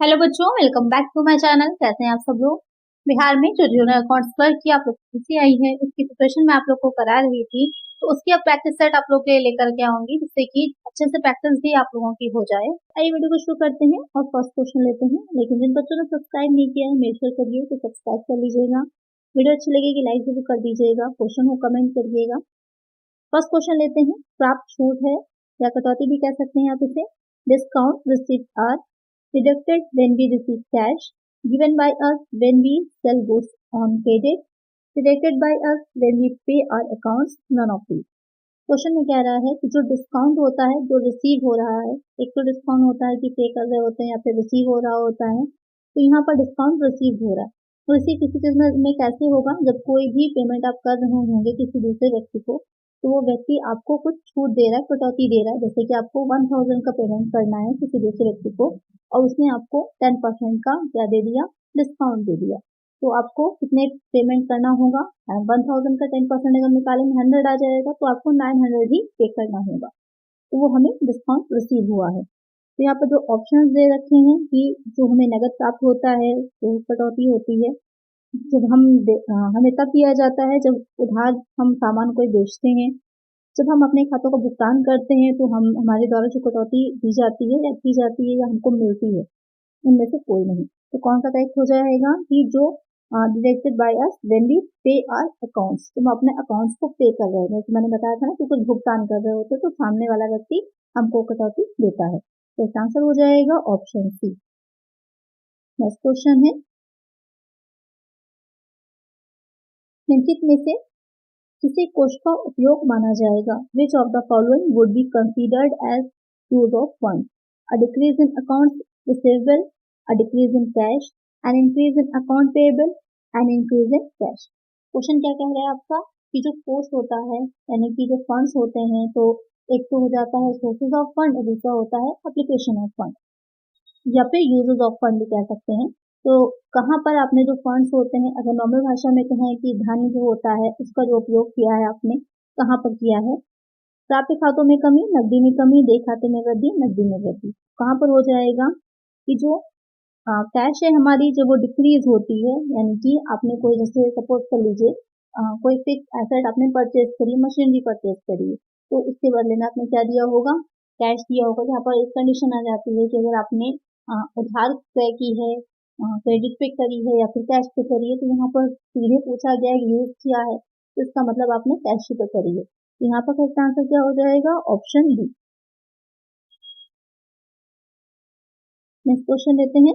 Hello बच्चों, welcome back to my channel. कैसे हैं आप सब लोग। बिहार में जो जूनियर अकाउंट्स क्लर्क की आप लोग की आई है, उसकी प्रिपरेशन मैं आप लोग को करा रही थी। तो उसकी अब प्रैक्टिस सेट आप लोग के लिए लेकर के आऊंगी, जिससे कि अच्छे से प्रैक्टिस भी आप लोगों की हो जाए। आइए वीडियो को शुरू करते हैं और फर्स्ट क्वेश्चन लेते हैं। लेकिन जिन बच्चों ने सब्सक्राइब नहीं किया है, मेक श्योर करिए तो सब्सक्राइब कर लीजिएगा। वीडियो अच्छी लगेगी लाइक जरूर कर दीजिएगा, क्वेश्चन को कमेंट करिएगा। फर्स्ट क्वेश्चन लेते हैं। प्राप्त छूट है या कटौती भी कह सकते हैं आप इसे। Discount received are deducted when we receive cash, given by us when we sell goods on credit, deducted by us when we pay our accounts, none of these। Question में कह रहा है कि जो डिस्काउंट होता है जो रिसीव हो रहा है, एक तो डिस्काउंट होता है कि पे कर रहे होते हैं या फिर रिसीव हो रहा होता है, तो यहाँ पर डिस्काउंट रिसीव हो रहा है। तो रिसीव किसी चीज में कैसे होगा, जब कोई भी पेमेंट आप कर रहे होंगे किसी दूसरे व्यक्ति को, तो वो व्यक्ति आपको कुछ छूट दे रहा है, कटौती दे रहा है। जैसे कि आपको 1000 का पेमेंट करना है किसी दूसरे व्यक्ति को और उसने आपको 10% का क्या दे दिया, डिस्काउंट दे दिया। तो आपको कितने पेमेंट करना होगा, 1000 का 10% अगर निकालेंगे 100 आ जाएगा, तो आपको 900 ही पे करना होगा। तो वो हमें डिस्काउंट रिसीव हुआ है। तो यहाँ पर जो ऑप्शंस दे रखे हैं कि जो हमें नगद प्राप्त होता है तो कटौती होती है। जब हमें तब दिया जाता है जब उधार हम सामान कोई बेचते हैं। जब हम अपने खातों का भुगतान करते हैं तो हम हमारे द्वारा जो कटौती दी जाती है या की जाती है या हमको मिलती है, उनमें से कोई नहीं। तो कौन सा करेक्ट हो जाएगा कि जो deducted by us when we pay our accounts, तो हम अपने अकाउंट्स को पे कर रहे हैं। जैसे मैंने बताया था ना कि कुछ भुगतान कर रहे होते तो सामने वाला व्यक्ति हमको कटौती देता है। तो इसका आंसर हो जाएगा ऑप्शन सी। नेक्स्ट क्वेश्चन है, निम्नलिखित में से किसी कोष का उपयोग माना जाएगा। Which of the following would be considered as use of fund. A decrease in account receivable, a decrease in cash, an increase in account payable, an increase in cash. Question क्या कह रहा है आपका कि जो कोष होता है यानी कि जो फंड्स होते हैं, तो एक तो हो जाता है सोर्सेज ऑफ फंड और दूसरा होता है एप्लीकेशन ऑफ फंड या फिर यूजेस ऑफ फंड भी कह सकते हैं। तो कहाँ पर आपने जो फंड्स होते हैं, अगर नॉर्मल भाषा में कहें कि धन जो होता है उसका जो उपयोग किया है आपने, कहाँ पर किया है। प्राप्य खातों में कमी, नकदी में कमी, देय खाते में वृद्धि, नकदी में वृद्धि। कहाँ पर हो जाएगा कि जो कैश है हमारी, जब वो डिक्रीज होती है, यानी कि आपने कोई, जैसे सपोज कर लीजिए कोई फिक्स एसेट आपने परचेज करी, मशीनरी परचेज करी, तो उसके बदले में आपने क्या दिया होगा, कैश दिया होगा। यहाँ पर एक कंडीशन आ जाती है कि अगर आपने उधार क्रय की है, क्रेडिट पे करी है या फिर कैश पे करी है, तो यहाँ पर सीधे पूछा गया है यूज किया है, तो इसका मतलब आपने कैश पे करी है। तो यहाँ पर इसका आंसर क्या हो जाएगा, ऑप्शन बी। नेक्स्ट क्वेश्चन लेते हैं।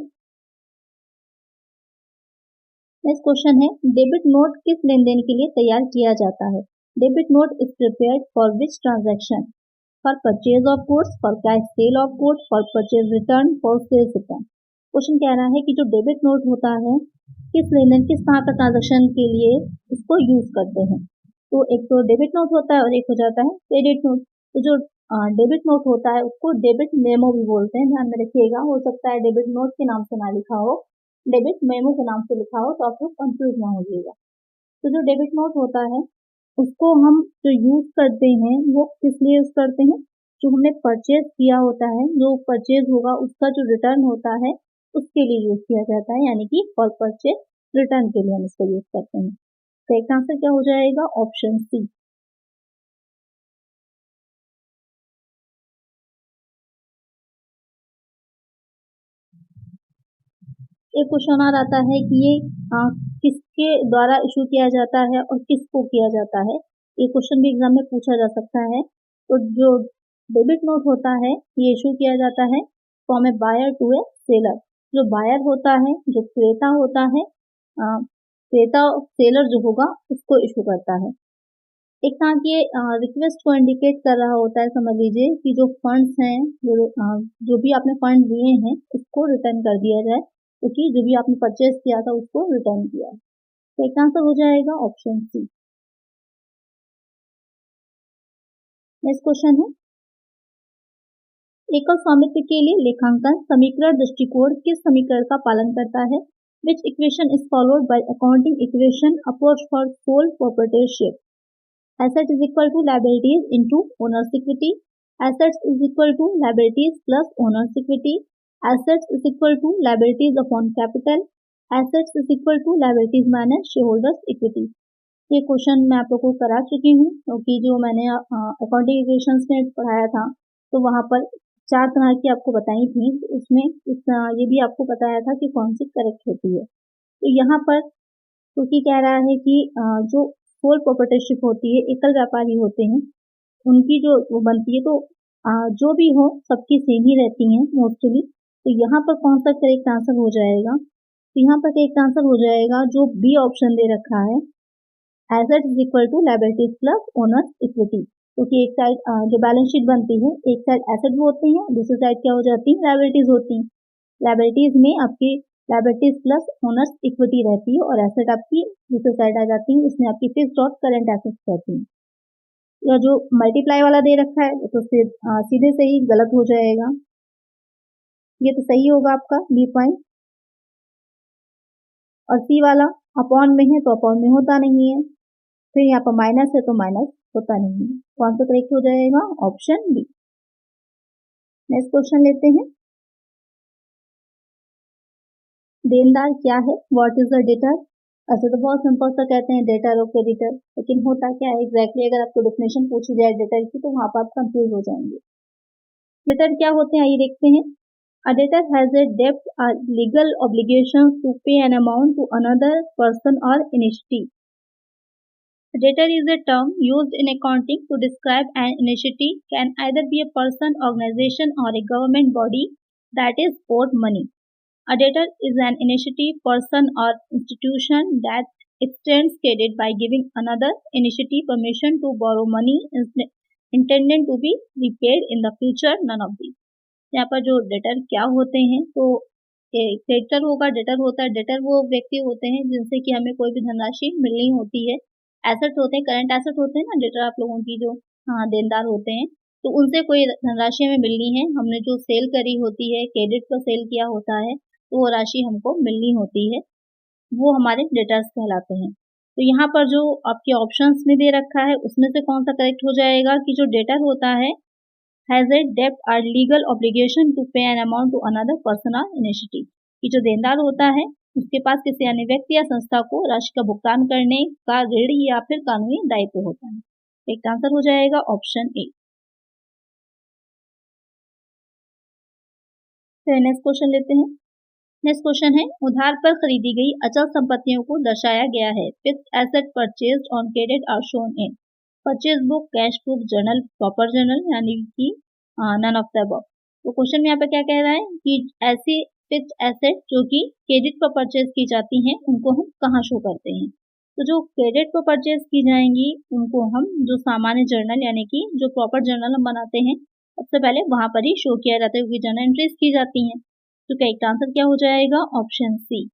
नेक्स्ट क्वेश्चन है, डेबिट नोट किस लेन देन के लिए तैयार किया जाता है। Debit note is prepared for which transaction. For purchase of goods, for cash sale of goods, for purchase return, for sales return. Question कह रहा है कि जो डेबिट नोट होता है किस लेन देन, किस तरह का ट्रांजेक्शन के लिए इसको यूज करते हैं। तो एक तो डेबिट नोट होता है और एक हो जाता है क्रेडिट नोट। तो जो डेबिट नोट होता है उसको डेबिट मेमो भी बोलते हैं, ध्यान में रखिएगा। हो सकता है डेबिट नोट के नाम से ना लिखा हो, डेबिट मेमो के नाम से लिखा हो, तो आप लोग कंफ्यूज ना होइएगा। तो जो डेबिट नोट होता है उसको हम जो यूज करते हैं वो किस लिए यूज करते हैं, जो हमने परचेज किया होता है, जो परचेज होगा उसका जो रिटर्न होता है उसके लिए यूज किया जाता है, यानी कि फॉर परचेज रिटर्न के लिए हम इसको यूज करते हैं। तो एक आंसर क्या हो जाएगा, ऑप्शन सी। एक क्वेश्चन और आता है कि ये किसके द्वारा इशू किया जाता है और किसको किया जाता है। ये क्वेश्चन भी एग्जाम में पूछा जा सकता है। तो जो डेबिट नोट होता है ये इशू किया जाता है from a buyer to a seller. जो बायर होता है, जो क्रेता होता है, क्रेता सेलर जो होगा उसको इशू करता है। एक साथ ये रिक्वेस्ट को इंडिकेट कर रहा होता है, समझ लीजिए कि जो फंड्स हैं, जो भी आपने फंड दिए हैं उसको रिटर्न कर दिया जाए, क्योंकि जो भी आपने परचेज किया था उसको रिटर्न किया है। तो एक आंसर हो जाएगा ऑप्शन सी। नेक्स्ट क्वेश्चन है, एकल स्वामित्व के लिए लेखांकन समीकरण दृष्टिकोण किस समीकरण का पालन करता है। विच equation is followed by accounting equation approach for sole proprietorship. Asset is equal to liabilities into owner's equity. Assets is equal to liabilities plus owner's equity. Assets is equal to liabilities upon capital. Assets is equal to liabilities minus shareholders equity. ये question मैं आप लोगों को करा चुकी हूँ क्योंकि जो मैंने अकाउंटिंग इक्वेशंस में पढ़ाया था तो वहाँ पर 4 तरह की आपको बताई थी, तो उसमें ये भी आपको बताया था कि कौन सी करेक्ट होती है। तो यहाँ पर क्योंकि कह रहा है कि जो सोल प्रोप्राइटरशिप होती है, एकल व्यापारी होते हैं, उनकी जो वो बनती है, तो जो भी हो सबकी सेम ही रहती हैं मोस्टली। तो यहाँ पर कौन सा करेक्ट आंसर हो जाएगा? तो यहाँ पर करेक्ट आंसर हो जाएगा जो बी ऑप्शन दे रखा है, asset is equal to liabilities plus owner's equity. क्योंकि एक साइड जो बैलेंस शीट बनती है, एक साइड एसेट होती है, दूसरी साइड क्या हो जाती है? लायबिलिटीज होती हैं। लायबिलिटीज में आपकी लायबिलिटीज प्लस ओनर्स इक्विटी रहती है और एसेट आपकी दूसरी साइड आ जाती है, इसमें आपकी फिक्स्ड और करंट एसेट्स रहती हैं। या जो मल्टीप्लाई वाला दे रखा है तो सीधे से ही गलत हो जाएगा, ये तो सही होगा आपका बी पॉइंट। और सी वाला अपॉन में है तो अपॉन में होता नहीं है, फिर यहाँ पर माइनस है तो माइनस होता नहीं है। कौन सा करेक्ट हो जाएगा? Option B. नेक्स्ट क्वेश्चन लेते हैं। देनदार क्या है? What is the debtor? ऐसे तो बहुत सिंपल सा कहते हैं डेटर और क्रेडिटर, लेकिन होता क्या है एग्जैक्टली अगर आपको डेफिनेशन पूछी जाए डेटर की तो वहां पर आप कंफ्यूज हो जाएंगे। डेटर क्या होते हैं आइए देखते हैं। A debtor has a debt or legal obligation to pay an amount to another person or entity. Debtor is a term used in accounting to describe an entity, can either be a person, organization or a government body that is owed money. A debtor is an entity, person or institution that extends credit by giving another entity permission to borrow money intended to be repaid in the future. None of these. यहाँ पर जो debtor क्या होते हैं, तो creditor होगा, debtor होता है। डेटर वो व्यक्ति होते हैं जिनसे कि हमें कोई भी धनराशि मिलनी होती है। एसेट होते हैं, करंट एसेट होते हैं ना डेटर आप लोगों की जो देनदार होते हैं, तो उनसे कोई धनराशि हमें मिलनी है, हमने जो सेल करी होती है, क्रेडिट पर सेल किया होता है, तो वो राशि हमको मिलनी होती है, वो हमारे डेटर्स कहलाते हैं। तो यहाँ पर जो आपके ऑप्शंस में दे रखा है उसमें से कौन सा करेक्ट हो जाएगा कि जो डेटर होता है has a debt or legal obligation to pay an amount to another person or entity, कि जो देनदार होता है उसके पास किसी अन्य व्यक्ति या संस्था को राशि का भुगतान करने का ऋण या फिर कानूनी दायित्व होता है। एक आंसर हो जाएगा ऑप्शन ए। नेक्स्ट क्वेश्चन लेते हैं। नेक्स्ट क्वेश्चन है, उधार पर खरीदी गई अचल संपत्तियों को दर्शाया गया है। Fixed asset purchased on credit are shown in purchase book, cash book, journal, proper journal, यानी कि नन ऑफ द अबव। तो क्वेश्चन में यहाँ पे क्या कह रहा है कि ऐसी फिक्स्ड एसेट जो कि क्रेडिट पर परचेज की जाती हैं उनको हम कहाँ शो करते हैं? तो जो क्रेडिट पर परचेज की जाएंगी उनको हम जो सामान्य जर्नल यानी कि जो प्रॉपर जर्नल हम बनाते हैं सबसे पहले वहां पर ही शो किया जाता है क्योंकि जर्नल एंट्रीज की जाती हैं। तो करेक्ट आंसर क्या हो जाएगा? Option C.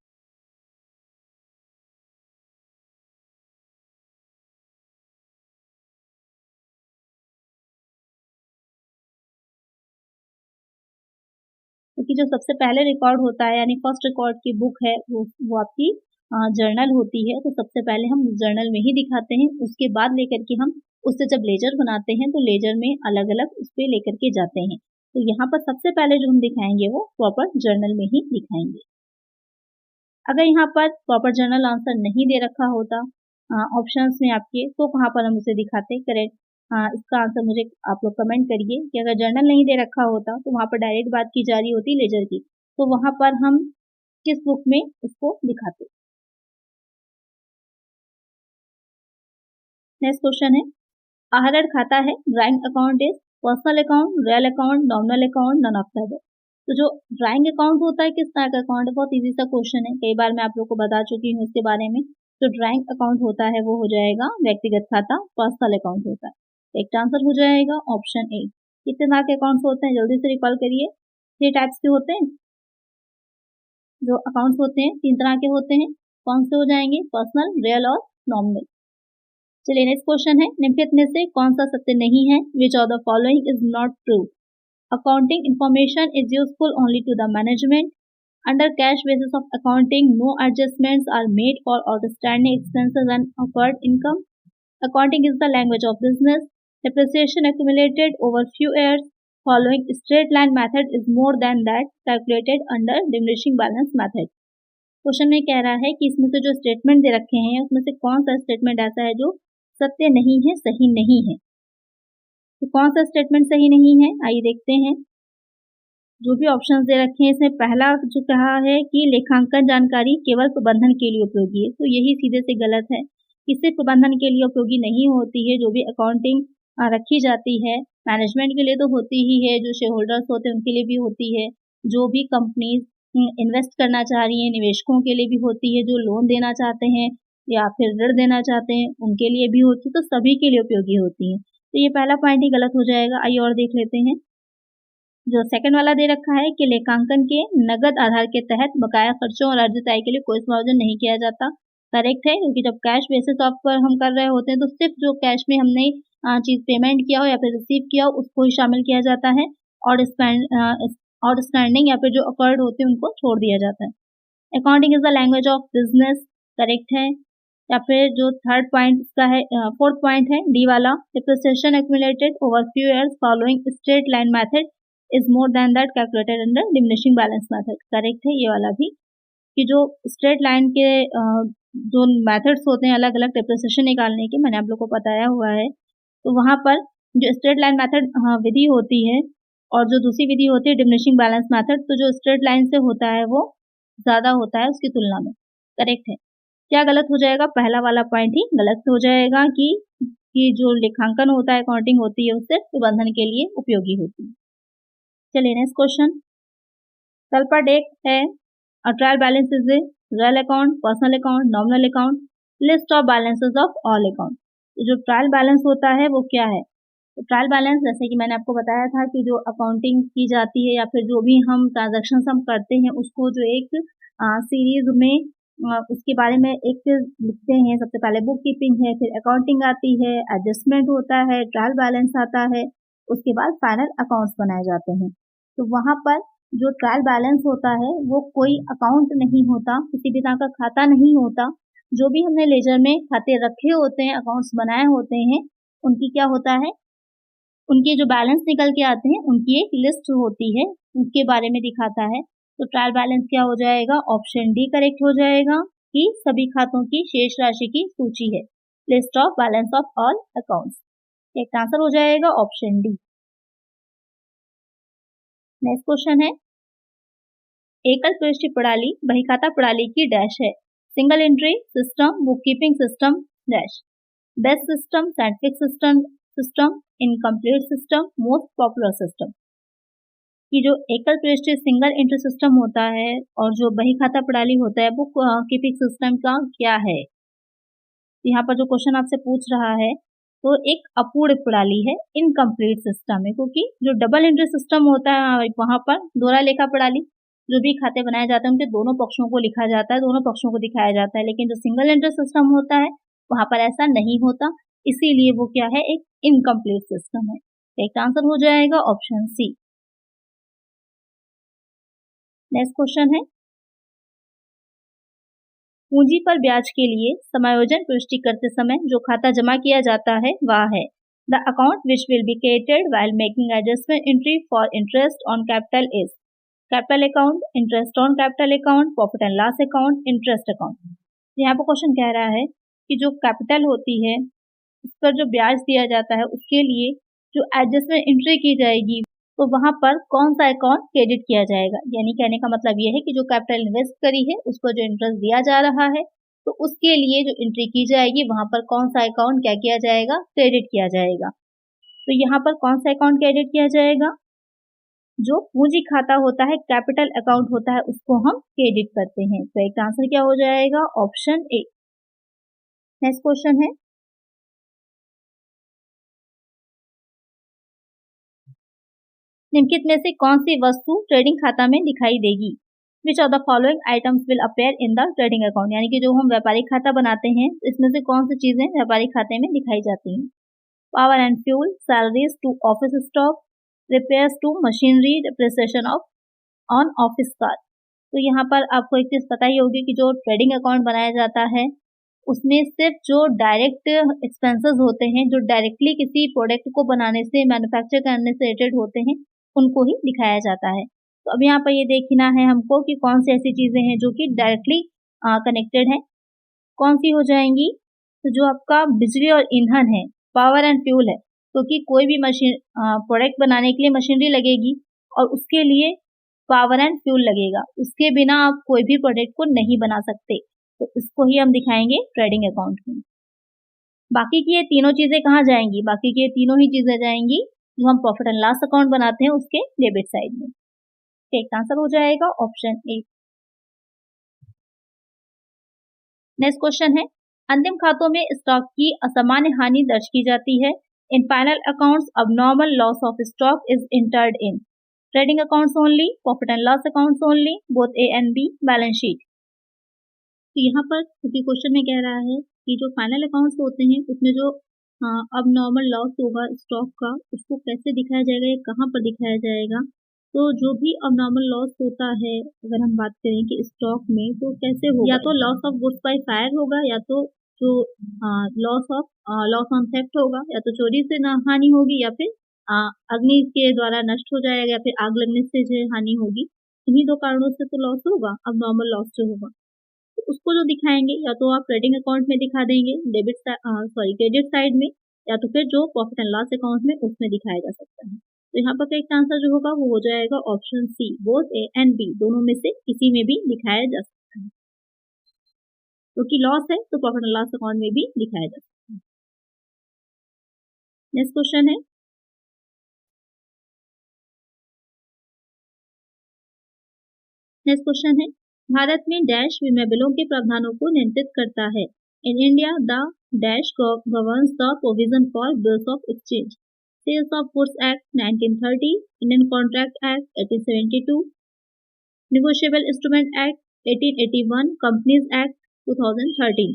क्योंकि जो सबसे पहले रिकॉर्ड होता है यानी फर्स्ट रिकॉर्ड की बुक है वो आपकी जर्नल होती है, तो सबसे पहले हम जर्नल में ही दिखाते हैं, उसके बाद लेकर के हम उससे जब लेजर बनाते हैं तो लेजर में अलग अलग उस पर लेकर के जाते हैं। तो यहाँ पर सबसे पहले जो हम दिखाएंगे वो प्रॉपर जर्नल में ही दिखाएंगे। अगर यहाँ पर प्रॉपर जर्नल आंसर नहीं दे रखा होता ऑप्शंस में आपके, तो कहाँ पर हम उसे दिखाते? करेक्ट इसका आंसर मुझे आप लोग कमेंट करिए कि अगर जर्नल नहीं दे रखा होता तो वहाँ पर डायरेक्ट बात की जा रही होती लेजर की, तो वहाँ पर हम किस बुक में उसको दिखाते? नेक्स्ट क्वेश्चन है, आहरण खाता है, drawing account is personal account, real account, nominal account, none of the above. तो जो ड्राइंग अकाउंट होता है किस तरह का अकाउंट है? बहुत इजी सा क्वेश्चन है, कई बार मैं आप लोग को बता चुकी हूँ इसके बारे में। जो ड्राइंग अकाउंट होता है वो हो जाएगा व्यक्तिगत खाता, पर्सनल अकाउंट होता है। एक आंसर हो जाएगा ऑप्शन ए। कितने तरह के अकाउंट्स होते हैं जल्दी से रिकॉल करिए? 3 टाइप्स के होते हैं जो अकाउंट्स होते हैं, 3 तरह के होते हैं। कौन से हो जाएंगे? पर्सनल, रियल और नॉमिनल। चलिए नेक्स्ट क्वेश्चन है, निम्नलिखित में से कौन सा सत्य नहीं है? Which of the following is not true? Accounting information is useful only to the management. Under cash basis of accounting, no adjustments are made for outstanding expenses and accrued income. Accounting is the language of business. Depreciation accumulated over few years. following straight line method is more than that calculated under diminishing balance method। Question में कह रहा है कि इसमें से जो statement दे रखे हैं उसमें से कौन सा स्टेटमेंट ऐसा है जो सत्य नहीं है, सही नहीं है। तो कौन सा स्टेटमेंट सही नहीं है, आइए देखते हैं। जो भी ऑप्शंस दे रखे हैं इसमें पहला जो कहा है कि लेखांकन जानकारी केवल प्रबंधन के लिए उपयोगी है, तो यही सीधे से गलत है। किसी प्रबंधन के लिए उपयोगी नहीं होती है। जो भी अकाउंटिंग रखी जाती है मैनेजमेंट के लिए तो होती ही है, जो शेयर होल्डर्स होते हैं उनके लिए भी होती है, जो भी कंपनीज इन्वेस्ट करना चाह रही हैं निवेशकों के लिए भी होती है, जो लोन देना चाहते हैं या फिर ऋण देना चाहते हैं उनके लिए भी होती है, तो सभी के लिए उपयोगी होती है। तो ये पहला पॉइंट ही गलत हो जाएगा। आइए और देख लेते हैं। जो सेकंड वाला दे रखा है कि लेखांकन के नगद आधार के तहत बकाया खर्चों और अर्जित आय के लिए कोई समायोजन नहीं किया जाता, करेक्ट है, क्योंकि जब कैश बेसिस ऑफ पर हम कर रहे होते हैं तो सिर्फ जो कैश में हमने चीज पेमेंट किया हो या फिर रिसीव किया हो उसको ही शामिल किया जाता है, और स्टैंडिंग या फिर जो अकॉर्ड होते हैं उनको छोड़ दिया जाता है। Accounting is the language of business, correct है। या फिर जो थर्ड पॉइंट का है, फोर्थ पॉइंट है डी वाला, depreciation accumulated over few years following straight line method is more than that calculated under diminishing balance method, correct है ये वाला भी, कि जो स्ट्रेट लाइन के जो मेथड्स होते हैं अलग अलग डिप्रिसिएशन निकालने के, मैंने आप लोग को बताया हुआ है। तो वहाँ पर जो स्ट्रेट लाइन मेथड विधि होती है और जो दूसरी विधि होती है डिमिनिशिंग बैलेंस मेथड, तो जो स्ट्रेट लाइन से होता है वो ज़्यादा होता है उसकी तुलना में, करेक्ट है। क्या गलत हो जाएगा, पहला वाला पॉइंट ही गलत हो जाएगा कि जो लेखांकन होता है अकाउंटिंग होती है उससे प्रबंधन के लिए उपयोगी होती है। चलिए नेक्स्ट क्वेश्चन। कल पर डेट है trial balance is a real account, personal account, nominal account, list of balances of all account. तो जो ट्रायल बैलेंस होता है वो क्या है, तो ट्रायल बैलेंस जैसे कि मैंने आपको बताया था कि जो अकाउंटिंग की जाती है या फिर जो भी हम ट्रांजैक्शन हम करते हैं उसको जो एक सीरीज में उसके बारे में एक लिखते हैं। सबसे पहले बुक कीपिंग है, फिर अकाउंटिंग आती है, एडजस्टमेंट होता है, ट्रायल बैलेंस आता है, उसके बाद फाइनल अकाउंट्स बनाए जाते हैं। तो वहाँ पर जो ट्रायल बैलेंस होता है वो कोई अकाउंट नहीं होता, किसी भी तरह का खाता नहीं होता। जो भी हमने लेजर में खाते रखे होते हैं, अकाउंट्स बनाए होते हैं, उनकी क्या होता है, उनके जो बैलेंस निकल के आते हैं उनकी एक लिस्ट होती है, उसके बारे में दिखाता है। तो ट्रायल बैलेंस क्या हो जाएगा, ऑप्शन डी करेक्ट हो जाएगा कि सभी खातों की शेष राशि की सूची है, list of balance of all accounts. एक आंसर हो जाएगा ऑप्शन डी। नेक्स्ट क्वेश्चन है, एकल पृष्ठ प्रणाली बहीखाता प्रणाली की डैश है, single entry system, book keeping system dash, best system, scientific system, incomplete system, most popular system. कि जो एकल पृष्ठ सिंगल एंट्री सिस्टम होता है और जो बहीखाता प्रणाली होता है बुक कीपिंग सिस्टम का क्या है। यहाँ पर जो क्वेश्चन आपसे पूछ रहा है तो एक अपूर्ण प्रणाली है, इनकम्प्लीट सिस्टम है, क्योंकि जो डबल एंट्री सिस्टम होता है वहाँ पर दोहरा लेखा प्रणाली, जो भी खाते बनाए जाते हैं उनके दोनों पक्षों को लिखा जाता है, दोनों पक्षों को दिखाया जाता है। लेकिन जो सिंगल एंट्री सिस्टम होता है वहाँ पर ऐसा नहीं होता, इसीलिए वो क्या है, एक इनकम्प्लीट सिस्टम है। एक आंसर हो जाएगा ऑप्शन सी। नेक्स्ट क्वेश्चन है, पूंजी पर ब्याज के लिए समायोजन पुष्टि करते समय जो खाता जमा किया जाता है वह है the account which will be created while making adjustment entry for interest on capital is capital account, interest on capital account, profit and loss account, interest account. यहाँ पर क्वेश्चन कह रहा है कि जो कैपिटल होती है उस पर जो ब्याज दिया जाता है उसके लिए जो एडजस्टमेंट एंट्री की जाएगी तो वहां पर कौन सा अकाउंट क्रेडिट किया जाएगा। यानी कहने का मतलब यह है कि जो कैपिटल इन्वेस्ट करी है उसको जो इंटरेस्ट दिया जा रहा है तो उसके लिए जो एंट्री की जाएगी वहां पर कौन सा अकाउंट क्या किया जाएगा, क्रेडिट किया जाएगा। तो यहाँ पर कौन सा अकाउंट क्रेडिट किया जाएगा, जो पूंजी खाता होता है, कैपिटल अकाउंट होता है, उसको हम क्रेडिट करते हैं। तो एक आंसर क्या हो जाएगा, ऑप्शन ए। नेक्स्ट क्वेश्चन है, निम्नलिखित में से कौन सी वस्तु ट्रेडिंग खाता में दिखाई देगी। विच of the following items will appear in the trading account. यानी कि जो हम व्यापारिक खाता बनाते हैं इसमें से कौन सी चीजें व्यापारिक खाते में दिखाई जाती हैं। Power and fuel, salaries to office stock, repairs to machinery, depreciation of on office car. तो यहाँ पर आपको एक चीज पता ही होगी कि जो ट्रेडिंग अकाउंट बनाया जाता है उसमें सिर्फ जो डायरेक्ट एक्सपेंसेस होते हैं, जो डायरेक्टली किसी प्रोडक्ट को बनाने से, मैन्युफैक्चर करने से रिलेटेड होते हैं, उनको ही दिखाया जाता है। तो अब यहाँ पर ये देखना है हमको कि कौन सी ऐसी चीज़ें हैं जो कि डायरेक्टली कनेक्टेड हैं। कौन सी हो जाएंगी? तो जो आपका बिजली और ईंधन है, पावर एंड फ्यूल है, क्योंकि कोई भी मशीन प्रोडक्ट बनाने के लिए मशीनरी लगेगी और उसके लिए पावर एंड फ्यूल लगेगा। उसके बिना आप कोई भी प्रोडक्ट को नहीं बना सकते। तो इसको ही हम दिखाएंगे ट्रेडिंग अकाउंट में। बाकी की ये तीनों चीजें कहाँ जाएंगी? बाकी की ये तीनों ही चीजें जाएंगी जो हम प्रॉफिट एंड लॉस अकाउंट बनाते हैं उसके डेबिट साइड में। एक आंसर हो जाएगा ऑप्शन ए। नेक्स्ट क्वेश्चन है, अंतिम खातों में स्टॉक की असामान्य हानि दर्ज की जाती है। In final accounts abnormal loss of stock is entered in trading accounts only, profit and loss accounts only, both A and B, balance sheet। तो यहाँ पर क्योंकि क्वेश्चन में कह रहा है कि जो फाइनल अकाउंट्स होते हैं उसमें जो अब नॉर्मल लॉस होगा स्टॉक का, उसको कैसे दिखाया जाएगा या कहाँ पर दिखाया जाएगा। तो जो भी अब नॉर्मल लॉस होता है, अगर हम बात करें कि स्टॉक में, तो कैसे होगा? या तो loss of goods by fire होगा, या तो जो लॉस ऑन थेफ्ट होगा, या तो चोरी से हानि होगी, या फिर अग्नि के द्वारा नष्ट हो जाएगा, या फिर आग लगने से जो हानि होगी। इन्हीं दो कारणों से तो लॉस होगा, अब नॉर्मल लॉस जो होगा। तो उसको जो दिखाएंगे या तो आप ट्रेडिंग अकाउंट में दिखा देंगे क्रेडिट साइड में, या तो फिर जो प्रॉफिट एंड लॉस अकाउंट में उसमें दिखाया जा सकता है। तो यहाँ पर करेक्ट आंसर जो होगा वो हो जाएगा option C, both A and B, दोनों में से किसी में भी दिखाया जा सकता है। क्योंकि लॉस है तो प्रॉफिट एंड लॉस अकाउंट में भी दिखाया जा सकता है। नेक्स्ट क्वेश्चन है, भारत में डैश बीमा बिलों के प्रावधानों को नियंत्रित करता है। In India the dash governs the provision for bills of exchange, sales of goods act 1930, Indian contract act 1872, negotiable instrument act 1881, companies act 2013।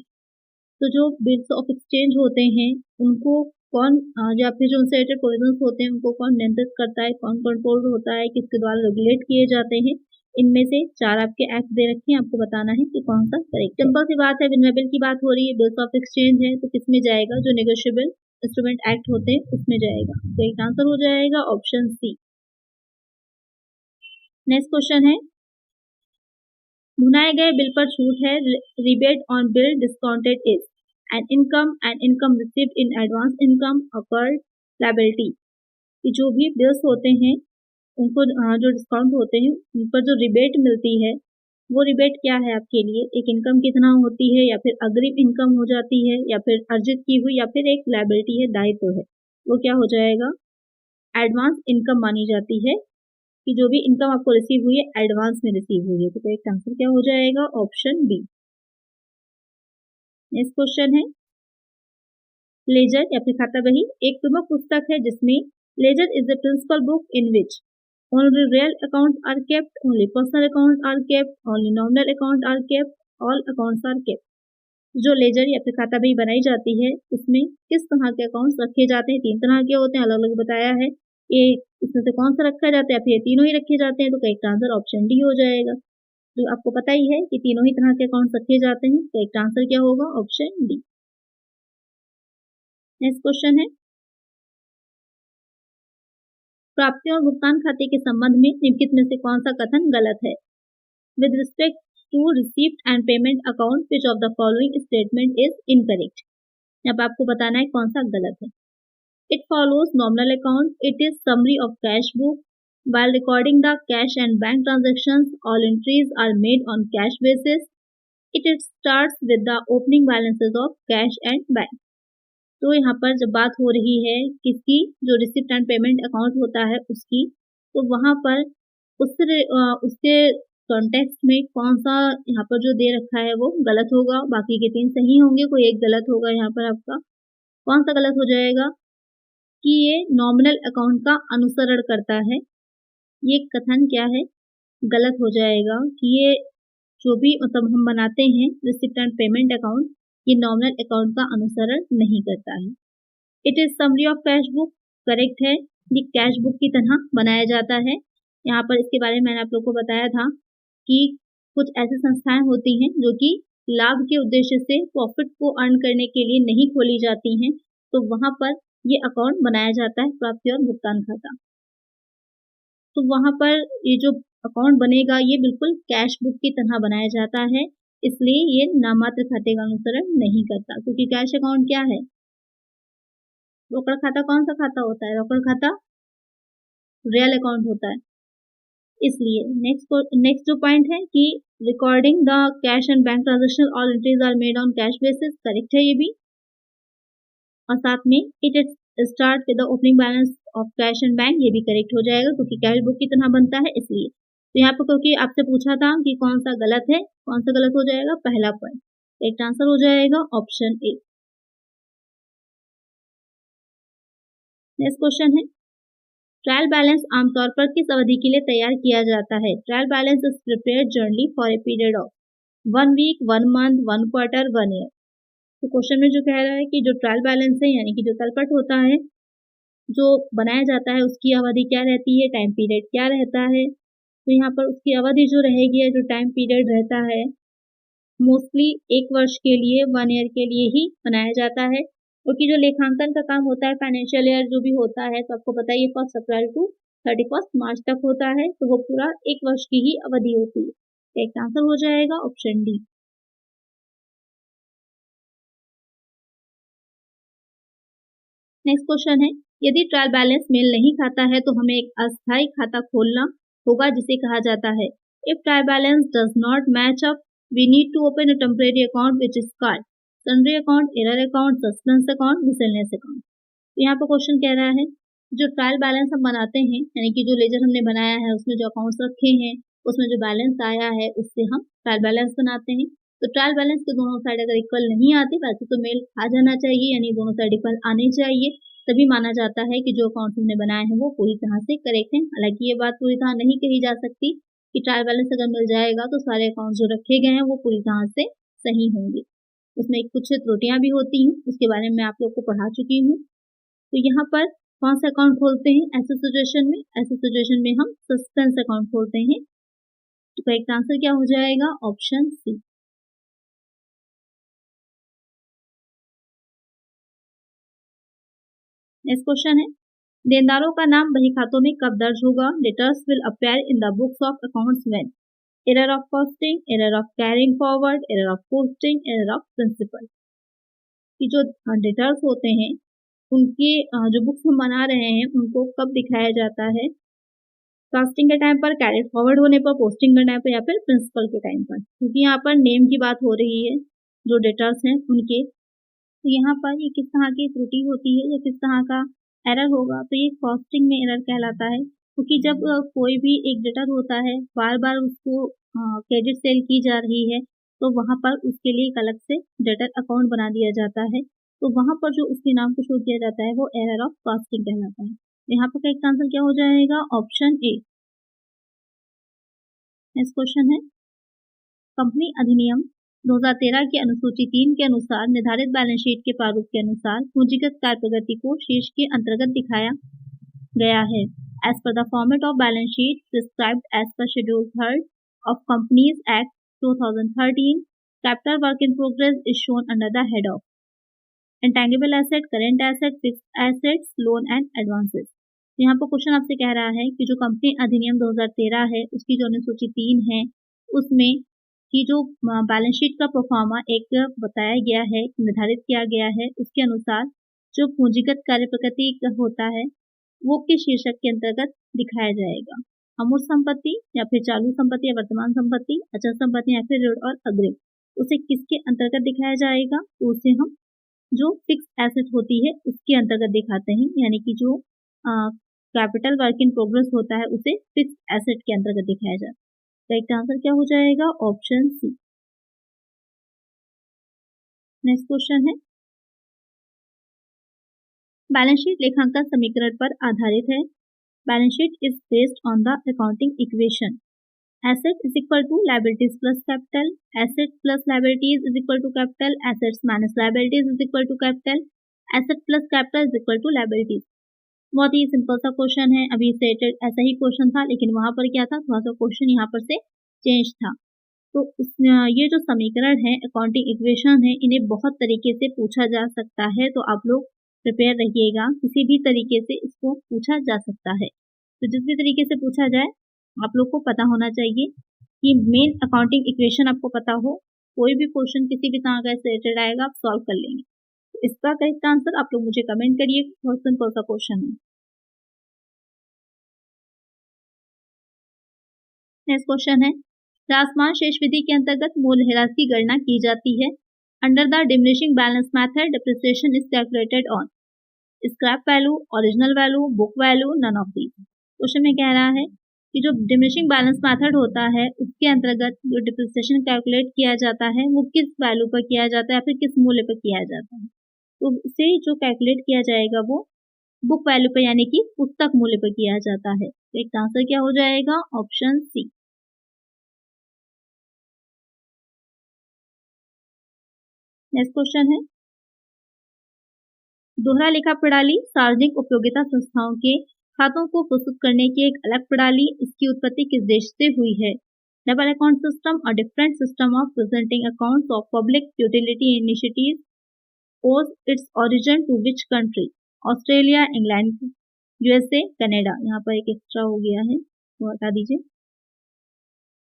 तो जो बिल्स ऑफ एक्सचेंज होते हैं उनको कौन या फिर जो उनसे रिलेटेड प्रोविजंस होते हैं उनको कौन नियंत्रित करता है, कौन कंट्रोल होता है, किसके द्वारा रेगुलेट किए जाते हैं? इनमें से 4 आपके एक्ट दे रखे हैं, आपको बताना है कि कौन सा करेक्ट। सिंपल सी बात है, विनिमय बिल की बात हो रही है, बिल्स ऑफ एक्सचेंज है, तो किसमें जाएगा? जो नेगोशिएबल इंस्ट्रूमेंट एक्ट होते हैं उसमें जाएगा। तो एक आंसर हो जाएगा ऑप्शन सी। नेक्स्ट क्वेश्चन है, भुनाए गए बिल पर छूट है, rebate on bill discounted is an income received in advance income occurred liability. जो भी बिल्स होते हैं उनको जो डिस्काउंट होते हैं उन पर जो रिबेट मिलती है, वो रिबेट क्या है आपके लिए? एक इनकम कितना होती है, या फिर अग्रिम इनकम हो जाती है, या फिर अर्जित की हुई, या फिर एक लायबिलिटी है, दायित्व है। वो क्या हो जाएगा? एडवांस इनकम मानी जाती है कि जो भी इनकम आपको रिसीव हुई है एडवांस में रिसीव हुई है। तो करेक्ट आंसर क्या हो जाएगा? Option B. नेक्स्ट क्वेश्चन है, लेजर या फिर खाता बही एक प्रमुख पुस्तक है जिसमें ledger is the principal book in which only real accounts are kept, only personal accounts are kept, only nominal accounts are kept, all accounts are kept। जो लेजर या फिर खाता बही बनाई जाती है उसमें किस तरह के अकाउंट्स रखे जाते हैं? 3 तरह के होते हैं, अलग अलग बताया है। ये इसमें से कौन सा रखा जाता है? फिर ये तीनों ही रखे जाते हैं। तो करेक्ट आंसर ऑप्शन डी हो जाएगा। जो आपको पता ही है कि तीनों ही तरह के अकाउंट्स रखे जाते हैं। करेक्ट आंसर क्या होगा? Option D. नेक्स्ट क्वेश्चन है, प्राप्तियों और भुगतान खाते के संबंध में निम्नलिखित में से कौन सा कथन गलत है? With respect to receipt and payment account which of the following statement is incorrect. अब आपको बताना है कौन सा गलत है। It follows nominal account, it is summary of cash book, while recording the cash and bank transactions all entries are made on cash basis, it starts with the opening balances of cash and bank। तो यहाँ पर जब बात हो रही है किसकी? जो रिसिप्ट एंड पेमेंट अकाउंट होता है उसकी, तो वहाँ पर उसके कॉन्टेक्स्ट में कौन सा यहाँ पर जो दे रखा है वो गलत होगा। बाकी के 3 सही होंगे, कोई एक गलत होगा। यहाँ पर आपका कौन सा गलत हो जाएगा? कि ये नॉमिनल अकाउंट का अनुसरण करता है। ये कथन क्या है? गलत हो जाएगा कि ये जो भी मतलब हम बनाते हैं रिसिप्ट एंड पेमेंट अकाउंट, ये नॉमिनल अकाउंट का अनुसरण नहीं करता है। It is summary of cash book, correct है, ये कैश बुक की तरह बनाया जाता है। यहाँ पर इसके बारे में मैंने आप लोग को बताया था कि कुछ ऐसी संस्थाएं होती हैं जो कि लाभ के उद्देश्य से प्रॉफिट को अर्न करने के लिए नहीं खोली जाती हैं, तो वहां पर ये अकाउंट बनाया जाता है, प्राप्ति और भुगतान खाता। तो वहाँ पर ये जो अकाउंट बनेगा ये बिल्कुल कैश बुक की तरह बनाया जाता है, इसलिए ये नाममात्र खाते का अनुसरण नहीं करता, क्योंकि कैश अकाउंट क्या है? रोकड़ खाता कौन सा खाता होता है? रोकड़ खाता रियल अकाउंट होता है। इसलिए नेक्स्ट जो पॉइंट है कि recording the cash and bank transaction all entries are made on cash basis, correct है ये भी। और साथ में it start with the opening balance of cash and bank, ये भी करेक्ट हो जाएगा क्योंकि कैश बुक की तरह बनता है इसलिए। तो यहाँ पर क्योंकि आपसे पूछा था कि कौन सा गलत है, कौन सा गलत हो जाएगा? पहला पॉइंट। एक आंसर हो जाएगा ऑप्शन ए। नेक्स्ट क्वेश्चन है, ट्रायल बैलेंस आमतौर पर किस अवधि के लिए तैयार किया जाता है? Trial balance is prepared generally for a period of 1 week, 1 month, 1 quarter, 1 year. तो क्वेश्चन में जो कह रहा है कि जो ट्रायल बैलेंस है यानी कि जो तलपट होता है जो बनाया जाता है उसकी अवधि क्या रहती है, टाइम पीरियड क्या रहता है? तो यहाँ पर उसकी अवधि जो रहेगी, जो टाइम पीरियड रहता है, मोस्टली 1 वर्ष के लिए, 1 ईयर के लिए ही बनाया जाता है, क्योंकि जो लेखांकन का काम होता है, फाइनेंशियल ईयर जो भी होता है, तो आपको पता है ये 1 अप्रैल टू 31 मार्च तक होता है, तो वो पूरा 1 वर्ष की ही अवधि होती है। एक आंसर हो जाएगा ऑप्शन डी। नेक्स्ट क्वेश्चन है, यदि ट्रायल बैलेंस मेल नहीं खाता है तो हमें एक अस्थायी खाता खोलना होगा जिसे कहा जाता है if trial balance does not match up we need to open a temporary account which is called sundry account, error account, suspense account, miscellaneous account. यहाँ पर क्वेश्चन कह रहा है जो ट्रायल बैलेंस हम बनाते हैं यानी कि जो लेजर हमने बनाया है उसमें जो अकाउंट्स रखे हैं उसमें जो बैलेंस आया है उससे हम ट्रायल बैलेंस बनाते हैं। तो ट्रायल बैलेंस के दोनों साइड अगर इक्वल नहीं आती, वैसे तो मेल आ जाना चाहिए यानी दोनों साइड इक्वल आने चाहिए, तभी माना जाता है कि जो अकाउंट हमने बनाए हैं वो पूरी तरह से करेक्ट है। हालांकि ये बात पूरी तरह नहीं कही जा सकती कि ट्रायल बैलेंस अगर मिल जाएगा तो सारे अकाउंट जो रखे गए हैं वो पूरी तरह से सही होंगे, उसमें कुछ त्रुटियां भी होती हैं, उसके बारे में आप लोग को पढ़ा चुकी हूँ। तो यहाँ पर कौन सा अकाउंट खोलते हैं ऐसे सिचुएशन में? ऐसे सिचुएशन में हम सस्पेंस अकाउंट खोलते हैं। तो करेक्ट आंसर क्या हो जाएगा? Option C. नेक्स्ट क्वेश्चन है, देनदारों का नाम बही खातों में कब दर्ज होगा? Debtors will appear in the books of accounts when error of costing, error of carrying forward, error of posting, error of principle. कि जो डेटर्स होते हैं उनके जो बुक्स हम बना रहे हैं उनको कब दिखाया जाता है? कास्टिंग के टाइम पर, कैरिड फॉरवर्ड होने पर, पोस्टिंग के टाइम पर, या फिर प्रिंसिपल के टाइम पर, क्योंकि यहाँ पर नेम की बात हो रही है जो डेटर्स हैं उनके। तो यहाँ पर ये किस तरह की त्रुटि होती है या किस तरह का एरर होगा? तो ये कॉस्टिंग में एरर कहलाता है, क्योंकि जब कोई भी एक डेटर होता है बार बार उसको क्रेडिट सेल की जा रही है तो वहाँ पर उसके लिए एक अलग से डेटर अकाउंट बना दिया जाता है, तो वहाँ पर जो उसके नाम को शो किया जाता है वो एरर ऑफ कॉस्टिंग कहलाता है। यहाँ पर करेक्ट आंसर क्या हो जाएगा? Option A. नेक्स्ट क्वेश्चन है, कंपनी अधिनियम 2013 की अनुसूची 3 के अनुसार निर्धारित बैलेंस शीट के प्रारूप के अनुसार पूंजीगत कार्य प्रगति को शीर्ष के अंतर्गत दिखाया गया है as per the format of balance sheet prescribed as per schedule 3 of companies act 2013। Capital work in progress is shown under the head of intangible asset, current asset, fixed assets, loan and advances. यहाँ पर question आपसे कह रहा है कि जो company अधिनियम 2013 है उसकी जो अनुसूची 3 है उसमें की जो बैलेंस शीट का प्रोफार्मा एक बताया गया है, निर्धारित किया गया है, उसके अनुसार जो पूंजीगत कार्य प्रगति होता है वो किस शीर्षक के अंतर्गत दिखाया जाएगा? अमूर्त संपत्ति या फिर चालू संपत्ति या वर्तमान संपत्ति, अचल संपत्ति या फिर ऋण और अग्रिम, उसे किसके अंतर्गत दिखाया जाएगा? तो उसे हम जो फिक्स एसेट होती है उसके अंतर्गत दिखाते हैं, यानी कि जो कैपिटल वर्क इन प्रोग्रेस होता है उसे फिक्स एसेट के अंतर्गत दिखाया जाता है। करेक्ट आंसर क्या हो जाएगा? Option C. नेक्स्ट क्वेश्चन है, बैलेंस शीट लेखांकन समीकरण पर आधारित है। Balance sheet is based on the accounting equation asset is equal to liabilities plus capital, asset plus liabilities is equal to capital, assets minus liabilities is equal to capital, asset plus capital is equal to liabilities। बहुत ही simple सा question है, अभी settled ऐसा ही question था लेकिन वहां पर क्या था, थोड़ा सा क्वेश्चन यहाँ पर से चेंज था। तो ये जो समीकरण है, अकाउंटिंग इक्वेशन है, इन्हें बहुत तरीके से पूछा जा सकता है, तो आप लोग प्रिपेयर रहिएगा, किसी भी तरीके से इसको पूछा जा सकता है। तो जिस भी तरीके से पूछा जाए आप लोग को पता होना चाहिए कि मेन अकाउंटिंग इक्वेशन आपको पता हो, कोई भी क्वेश्चन किसी भी तरह का रिलेटेड आएगा आप सॉल्व कर लेंगे। तो इसका करेक्ट आंसर आप लोग मुझे कमेंट करिए, बहुत सिंपल सा क्वेश्चन है। नेक्स्ट क्वेश्चन है, रासमान शेष विधि के अंतर्गत मूल्यह्रास की गणना की जाती है। Under the diminishing balance method depreciation is calculated on scrap value, original value, book value, none of these. Question में कह रहा है कि जो डिमिनिशिंग बैलेंस मेथड होता है उसके अंतर्गत जो डिप्रिसिएशन कैलकुलेट किया जाता है वो किस वैल्यू पर किया जाता है या फिर किस मूल्य पर किया जाता है। तो उसे जो कैलकुलेट किया जाएगा वो बुक वैल्यू पर यानी कि पुस्तक मूल्य पर किया जाता है। तो एक आंसर क्या हो जाएगा, ऑप्शन सी। नेक्स्ट क्वेश्चन है, दोहरा लेखा प्रणाली सार्वजनिक उपयोगिता संस्थाओं के खातों को प्रस्तुत करने की एक अलग प्रणाली, इसकी उत्पत्ति किस देश से हुई है। डबल अकाउंट सिस्टम और different system of presenting accounts of public utility initiative owes its origin to which country. Australia, England, USA, Canada. यहाँ पर एक एक्स्ट्रा हो गया है वो हटा दीजिए।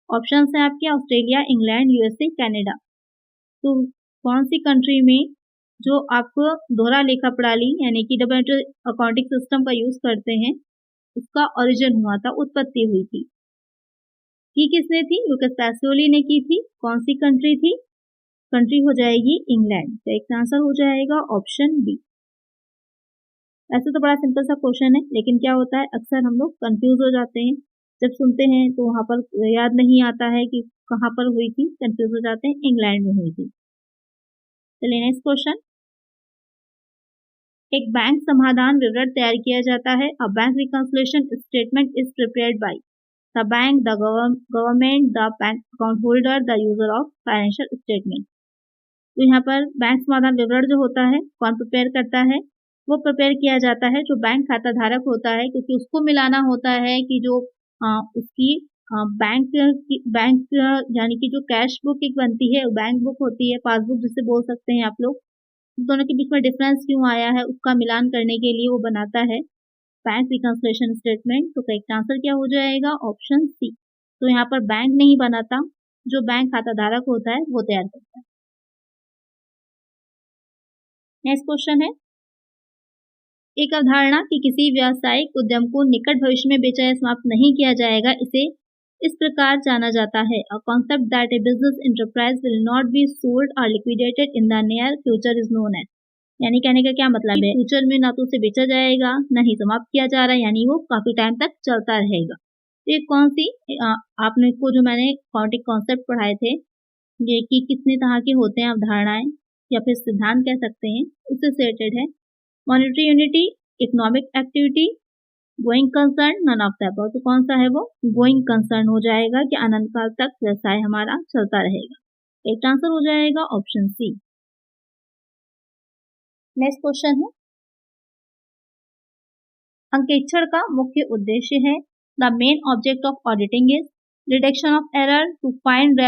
ऑप्शन है आपके ऑस्ट्रेलिया, इंग्लैंड, यूएसए, कनाडा। तो कौन सी कंट्री में जो आप दोहरा लेखा प्रणाली यानी कि डबल अकाउंटिंग सिस्टम का यूज करते हैं उसका ओरिजिन हुआ था, उत्पत्ति हुई थी। की किसने थी, लुकास पैसिओली ने की थी। कौन सी कंट्री थी, कंट्री हो जाएगी इंग्लैंड। तो एक आंसर हो जाएगा ऑप्शन बी। ऐसे तो बड़ा सिंपल सा क्वेश्चन है लेकिन क्या होता है अक्सर हम लोग कंफ्यूज हो जाते हैं, जब सुनते हैं तो वहां पर याद नहीं आता है कि कहाँ पर हुई थी, कंफ्यूज हो जाते हैं, इंग्लैंड में हुई थी। चलिए नेक्स्ट क्वेश्चन, एक बैंक समाधान विवरण तैयार किया जाता है। A bank reconciliation statement is prepared by the bank, the government, the bank account holder, the user of financial statement. तो यहाँ पर बैंक समाधान विवरण जो होता है कौन प्रिपेयर करता है, वो प्रिपेयर किया जाता है जो बैंक खाता धारक होता है, क्योंकि उसको मिलाना होता है कि जो उसकी बैंक यानी कि जो कैश बुक एक बनती है, बैंक बुक होती है, पासबुक जिसे बोल सकते हैं आप लोग, दोनों के बीच में डिफरेंस क्यों आया है उसका मिलान करने के लिए वो बनाता है बैंक रिकंसिलिएशन स्टेटमेंट। तो करेक्ट आंसर क्या हो जाएगा, ऑप्शन सी। तो यहाँ पर बैंक नहीं बनाता, जो बैंक खाता धारक होता है वो तैयार करता है। नेक्स्ट क्वेश्चन है, एक अवधारणा कि किसी व्यावसायिक उद्यम को निकट भविष्य में बेचा या समाप्त नहीं किया जाएगा, इसे इस प्रकार जाना जाता है, a concept that a business enterprise will not be sold और liquidated in the near future is known as. यानी कहने का क्या मतलब है, फ्यूचर में ना तो उसे बेचा जाएगा ना ही समाप्त किया जा रहा है, यानी वो काफी टाइम तक चलता रहेगा। तो ये कौन सी आपने को जो मैंने अकाउंटिंग कॉन्सेप्ट पढ़ाए थे ये कि कितने तरह के होते हैं अवधारणाएं या फिर सिद्धांत कह सकते हैं, उससे रिलेटेड है। Monetary unity, economic activity, going concern, none of the above. तो कौन सा है वो, गोइंग कंसर्न हो जाएगा कि अनंत काल तक व्यवसाय हमारा चलता रहेगा। एक आंसर हो जाएगा ऑप्शन सी। नेक्स्ट क्वेश्चन है, अंकेक्षण का मुख्य उद्देश्य है, the main object of auditing is reduction of error to find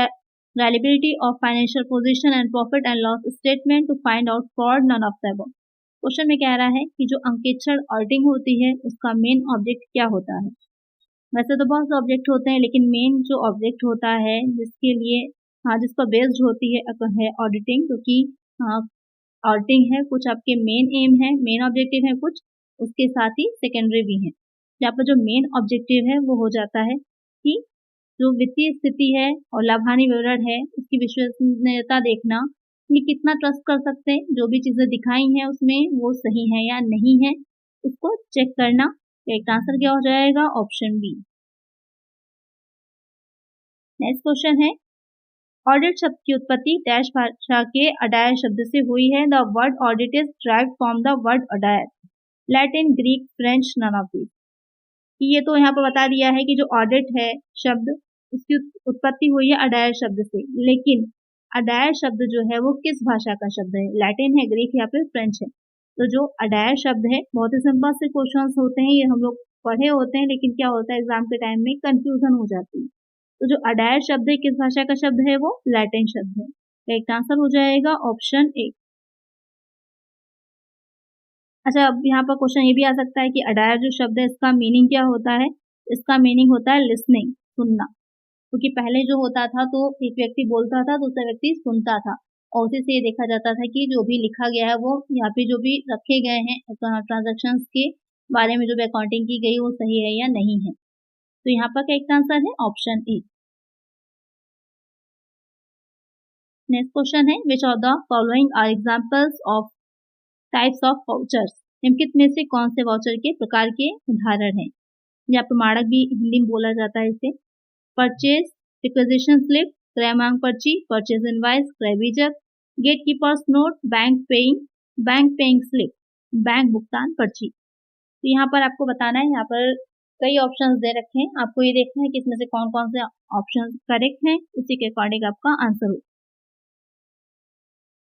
reliability of financial position and profit and loss statement to find out fraud, none of the above। Question में कह रहा है कि जो अंकेक्षण ऑडिटिंग होती है उसका मेन ऑब्जेक्ट क्या होता है। वैसे तो बहुत से ऑब्जेक्ट होते हैं लेकिन मेन जो ऑब्जेक्ट होता है जिसके लिए जिस पर बेस्ड होती है ऑडिटिंग, क्योंकि ऑडिटिंग है कुछ आपके मेन एम है, मेन ऑब्जेक्टिव है कुछ, उसके साथ ही सेकेंडरी भी है। यहाँ पर जो मेन ऑब्जेक्टिव है वो हो जाता है कि जो वित्तीय स्थिति है और लाभानी विवरण है उसकी विश्वसनीयता देखना कि कितना ट्रस्ट कर सकते हैं, जो भी चीजें दिखाई हैं उसमें वो सही है या नहीं है उसको चेक करना। एक आंसर क्या हो जाएगा, ऑप्शन बी। नेक्स्ट क्वेश्चन है, ऑडिट शब्द की उत्पत्ति डैश भाषा के अडायर शब्द से हुई है। The word audit is derived from the word audire, Latin, Greek, French, none of these. ये तो यहाँ पर बता दिया है कि जो ऑडिट है शब्द उसकी उत्पत्ति हुई है अडायर शब्द से, लेकिन अडायर शब्द जो है वो किस भाषा का शब्द है, लैटिन है, ग्रीक या फिर फ्रेंच है। तो जो अडायर शब्द है, बहुत ही सिंपल से क्वेश्चंस होते हैं, ये हम लोग पढ़े होते हैं लेकिन क्या होता है एग्जाम के टाइम में कंफ्यूजन हो जाती है। तो जो अडायर शब्द है किस भाषा का शब्द है, वो लैटिन शब्द है। तो एक आंसर हो जाएगा ऑप्शन ए। अच्छा, अब यहाँ पर क्वेश्चन ये भी आ सकता है कि अडायर जो शब्द है इसका मीनिंग क्या होता है? इसका मीनिंग होता है लिसनिंग, सुनना। क्योंकि पहले जो होता था तो एक व्यक्ति बोलता था, दूसरा व्यक्ति सुनता था और उसी से ये देखा जाता था कि जो भी लिखा गया है वो यहाँ पे जो भी रखे गए हैं ट्रांजैक्शंस के बारे में जो भी अकाउंटिंग की गई वो सही है या नहीं है। तो यहाँ पर क्या एक आंसर है ऑप्शन ए। नेक्स्ट क्वेश्चन है which of the following are examples of types of vouchers. निम्नलिखित में से कौन से वाउचर के प्रकार के उदाहरण हैं? या प्रमाणक भी हिंदी में बोला जाता है इसे। परचेज, रिक्वेजिशन स्लिप, क्रयमांक पर्ची, परचेज इनवाइस, क्रय बीजक, gate keepers note, bank paying slip, bank भुगतान पर्ची। तो यहाँ पर आपको बताना है, यहाँ पर कई ऑप्शंस दे रखे हैं, आपको ये देखना है कि इसमें से कौन कौन से ऑप्शन करेक्ट हैं, उसी के अकॉर्डिंग आपका आंसर हो।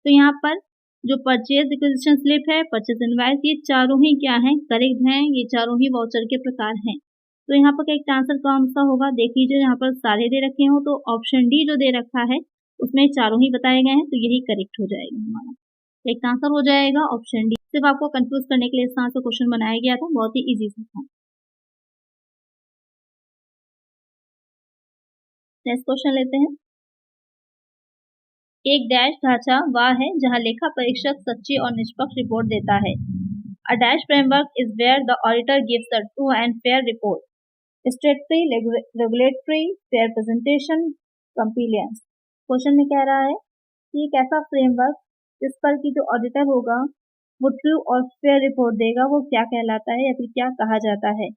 तो यहाँ पर जो परचेज रिक्वेजिशन स्लिप है, परचेज इनवाइस, ये चारों ही क्या हैं? करेक्ट हैं, ये चारों ही वाउचर के प्रकार हैं। तो यहाँ पर एक आंसर कौन सा होगा? देख लीजिए, यहाँ पर सारे दे रखे हो तो ऑप्शन डी जो दे रखा है उसमें चारों ही बताए गए हैं, तो यही करेक्ट हो जाएगा हमारा। एक आंसर हो जाएगा ऑप्शन डी। सिर्फ आपको कंफ्यूज करने के लिए इस तरह से क्वेश्चन बनाया गया था, बहुत ही इजी सा था। नेक्स्ट क्वेश्चन लेते हैं। एक डैश ढांचा वह है जहां लेखा परीक्षक सच्ची और निष्पक्ष रिपोर्ट देता है। A dash framework is where the auditor gives a true and fair report. Statutory, regulatory, fair presentation, compliance. Question में कह रहा है कि एक ऐसा फ्रेमवर्क जिस पर कि जो ऑडिटर होगा वो ट्रू और फेयर रिपोर्ट देगा, वो क्या कहलाता है या फिर क्या कहा जाता है?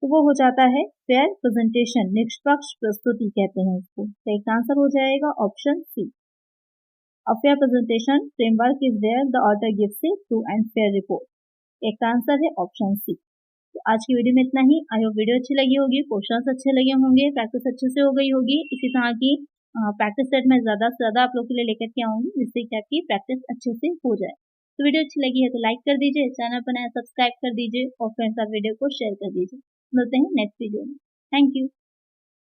तो वो हो जाता है फेयर प्रेजेंटेशन, निष्पक्ष प्रस्तुति कहते हैं इसको। तो एक आंसर हो जाएगा option C. A fair presentation framework is where the author gives a true and fair report. एक आंसर है ऑप्शन सी। तो आज की वीडियो में इतना ही। आई होप वीडियो अच्छी लगी होगी, क्वेश्चंस अच्छे लगे होंगे, प्रैक्टिस अच्छे से हो गई होगी। इसी तरह की प्रैक्टिस सेट मैं ज़्यादा से ज़्यादा आप लोग के लिए लेकर के आऊँगी, जिससे कि आपकी प्रैक्टिस अच्छे से हो जाए। तो वीडियो अच्छी लगी है तो लाइक कर दीजिए, चैनल पर नया सब्सक्राइब कर दीजिए और फ्रेंड्स आप वीडियो को शेयर कर दीजिए। मिलते हैं नेक्स्ट वीडियो में। Thank you.